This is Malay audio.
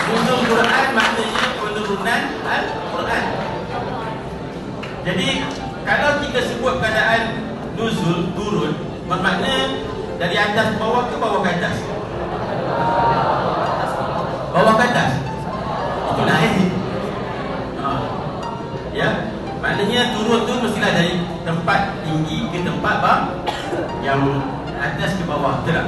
Nuzul Quran maknanya penurunan Al-Quran. Jadi kalau kita sebut keadaan nuzul, turun, bermakna dari atas ke bawah ke bawah ke atas? Bawah ke atas? Itu naik. Ya, maknanya turun tu mestilah dari tempat tinggi ke tempat bawah, yang atas ke bawah, betul tak?